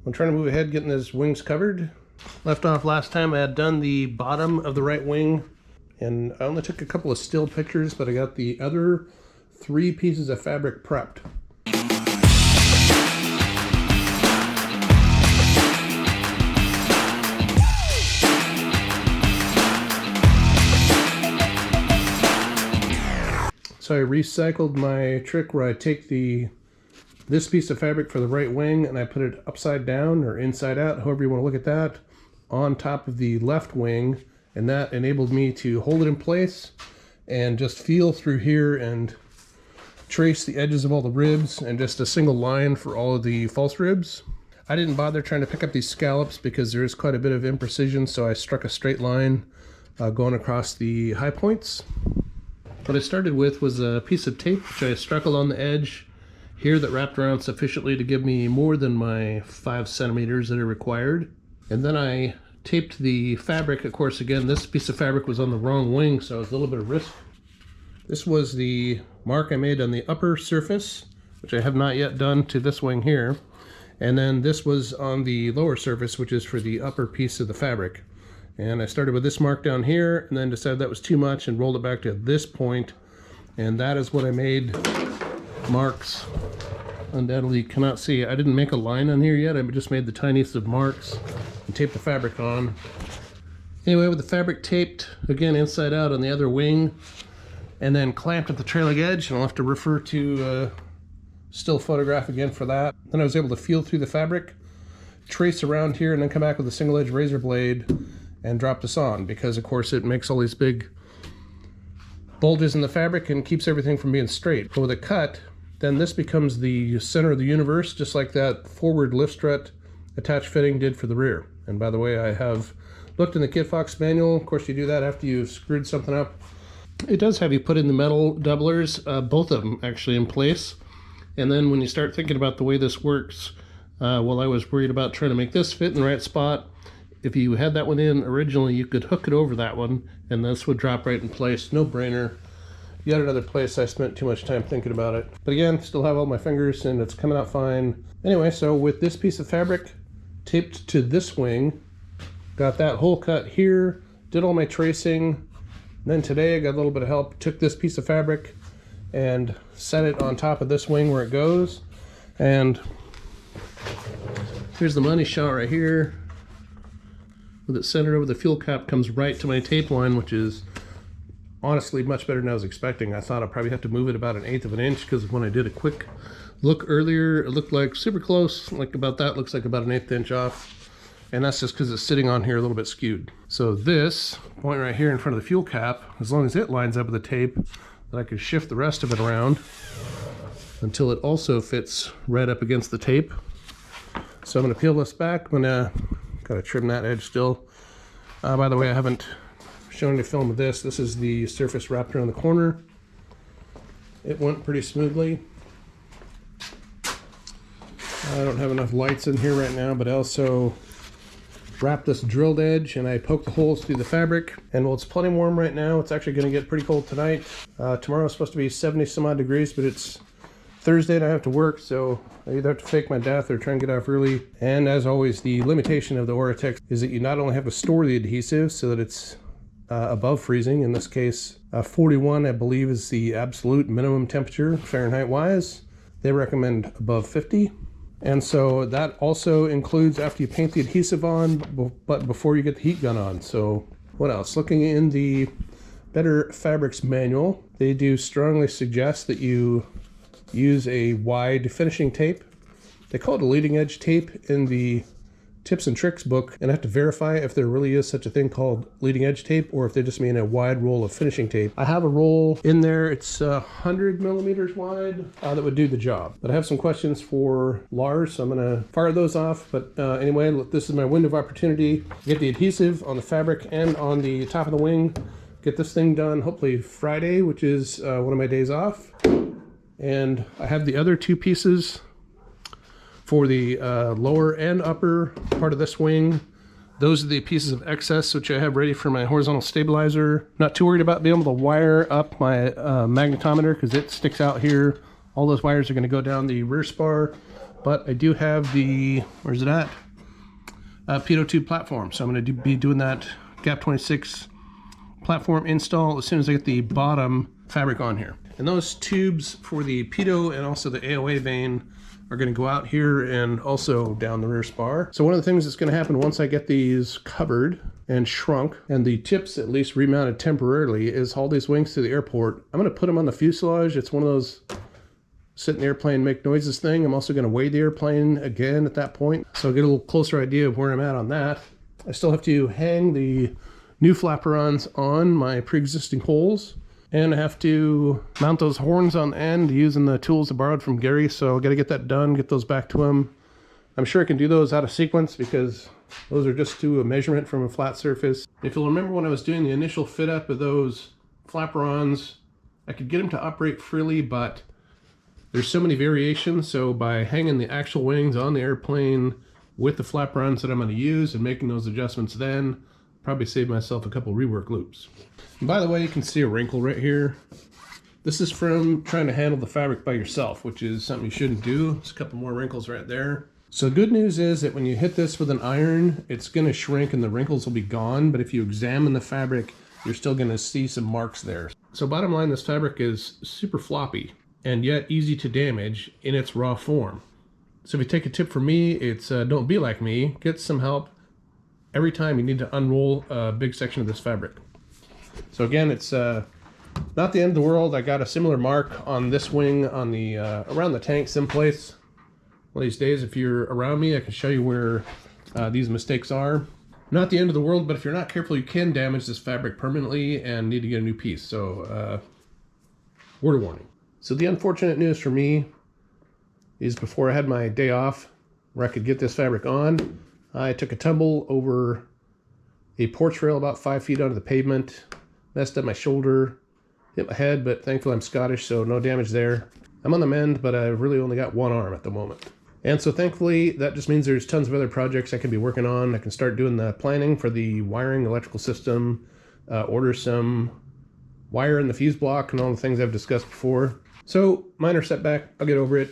I'm trying to move ahead getting his wings covered. Left off last time I had done the bottom of the right wing, and I only took a couple of still pictures, but I got the other 3 pieces of fabric prepped. So I recycled my trick where I take this piece of fabric for the right wing and I put it upside down or inside out, however you want to look at that, on top of the left wing, and that enabled me to hold it in place and just feel through here and trace the edges of all the ribs and just a single line for all of the false ribs. I didn't bother trying to pick up these scallops because there is quite a bit of imprecision, so I struck a straight line going across the high points. What I started with was a piece of tape which I struck along the edge here that wrapped around sufficiently to give me more than my 5 centimeters that are required. And then I taped the fabric. Of course, again, this piece of fabric was on the wrong wing, so it was a little bit of risk. This was the mark I made on the upper surface, which I have not yet done to this wing here. And then this was on the lower surface, which is for the upper piece of the fabric. And I started with this mark down here and then decided that was too much and rolled it back to this point. And that is what I made marks. Undoubtedly you cannot see. I didn't make a line on here yet. I just made the tiniest of marks and taped the fabric on. Anyway, with the fabric taped, again, inside out on the other wing, and then clamped at the trailing edge, and I'll have to refer to still photograph again for that. Then I was able to feel through the fabric, trace around here, and then come back with a single edge razor blade and drop this on, because of course it makes all these big bulges in the fabric and keeps everything from being straight. But with a cut, then this becomes the center of the universe, just like that forward lift strut attached fitting did for the rear. And by the way, I have looked in the Kitfox manual. Of course, you do that after you've screwed something up. It does have you put in the metal doublers, both of them actually in place. And then when you start thinking about the way this works, well, I was worried about trying to make this fit in the right spot. If you had that one in originally, you could hook it over that one and this would drop right in place. No brainer. Yet another place I spent too much time thinking about it. But again, still have all my fingers and it's coming out fine. Anyway, so with this piece of fabric taped to this wing, got that hole cut here, did all my tracing. Then today I got a little bit of help, took this piece of fabric and set it on top of this wing where it goes. And here's the money shot right here. With it centered over the fuel cap, comes right to my tape line, which is honestly much better than I was expecting. I thought I'd probably have to move it about 1/8 of an inch, because when I did a quick look earlier, it looked like super close, like about that, looks like about 1/8 inch off. And that's just because it's sitting on here a little bit skewed. So this point right here in front of the fuel cap, as long as it lines up with the tape, then I can shift the rest of it around until it also fits right up against the tape. So I'm going to peel this back. I'm going to gotta trim that edge still. By the way, I haven't shown any film of this. This is the surface wrapped around the corner. It went pretty smoothly. I don't have enough lights in here right now, but I also wrapped this drilled edge and I poked the holes through the fabric. And while it's plenty warm right now, it's actually going to get pretty cold tonight. Tomorrow is supposed to be 70 some odd degrees, but it's Thursday and I have to work, so I either have to fake my death or try and get off early. And as always, the limitation of the Oratex is that you not only have to store the adhesive so that it's above freezing. In this case, 41 I believe is the absolute minimum temperature Fahrenheit wise. They recommend above 50. And so that also includes after you paint the adhesive on, but before you get the heat gun on. So what else? Looking in the Better Fabrics manual, they do strongly suggest that you use a wide finishing tape. They call it a leading edge tape in the tips and tricks book, and I have to verify if there really is such a thing called leading edge tape or if they just mean a wide roll of finishing tape. I have a roll in there, it's 100 millimeters wide, that would do the job. But I have some questions for Lars, so I'm gonna fire those off. But anyway, this is my window of opportunity. Get the adhesive on the fabric and on the top of the wing. Get this thing done hopefully Friday, which is one of my days off. And I have the other 2 pieces for the lower and upper part of this wing. Those are the pieces of excess which I have ready for my horizontal stabilizer. Not too worried about being able to wire up my magnetometer because it sticks out here. All those wires are going to go down the rear spar. but I do have the, where's it at? Pitot tube platform. So I'm going to be doing that gap 26 platform install as soon as I get the bottom fabric on here. And those tubes for the pitot and also the AOA vane are going to go out here and also down the rear spar. So one of the things that's going to happen once I get these covered and shrunk and the tips at least remounted temporarily is haul these wings to the airport. I'm going to put them on the fuselage. It's one of those sit in the airplane, make noises thing. I'm also going to weigh the airplane again at that point, so I'll get a little closer idea of where I'm at on that. I still have to hang the new flaperons on my pre-existing holes, and I have to mount those horns on the end using the tools I borrowed from Gary, so I got to get that done, get those back to him. I'm sure I can do those out of sequence because those are just to a measurement from a flat surface. If you'll remember when I was doing the initial fit up of those flaperons, I could get them to operate freely, but there's so many variations, so by hanging the actual wings on the airplane with the flaperons that I'm going to use and making those adjustments then, probably save myself a couple rework loops. And by the way, you can see a wrinkle right here. This is from trying to handle the fabric by yourself, which is something you shouldn't do. There's a couple more wrinkles right there. So the good news is that when you hit this with an iron, it's going to shrink and the wrinkles will be gone, but if you examine the fabric, you're still going to see some marks there. So bottom line, this fabric is super floppy and yet easy to damage in its raw form. So if you take a tip from me, it's don't be like me. Get some help every time you need to unroll a big section of this fabric. So again, it's not the end of the world. I got a similar mark on this wing on the around the tank someplace. One of these days, if you're around me, I can show you where these mistakes are. Not the end of the world, but if you're not careful, you can damage this fabric permanently and need to get a new piece. So word of warning. So the unfortunate news for me is before I had my day off where I could get this fabric on, I took a tumble over a porch rail about 5 feet onto the pavement, messed up my shoulder, hit my head, but thankfully I'm Scottish, so no damage there. I'm on the mend, but I've really only got one arm at the moment. And so thankfully, that just means there's tons of other projects I can be working on. I can start doing the planning for the wiring, electrical system, order some wire in the fuse block and all the things I've discussed before. So minor setback, I'll get over it.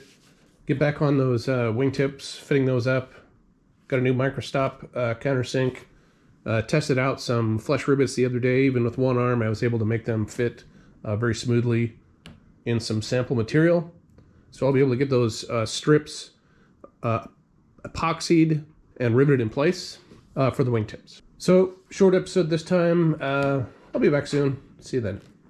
Get back on those wingtips, fitting those up. Got a new microstop countersink. Tested out some flesh rivets the other day. Even with one arm, I was able to make them fit very smoothly in some sample material. So I'll be able to get those strips epoxied and riveted in place for the wingtips. So short episode this time. I'll be back soon. See you then.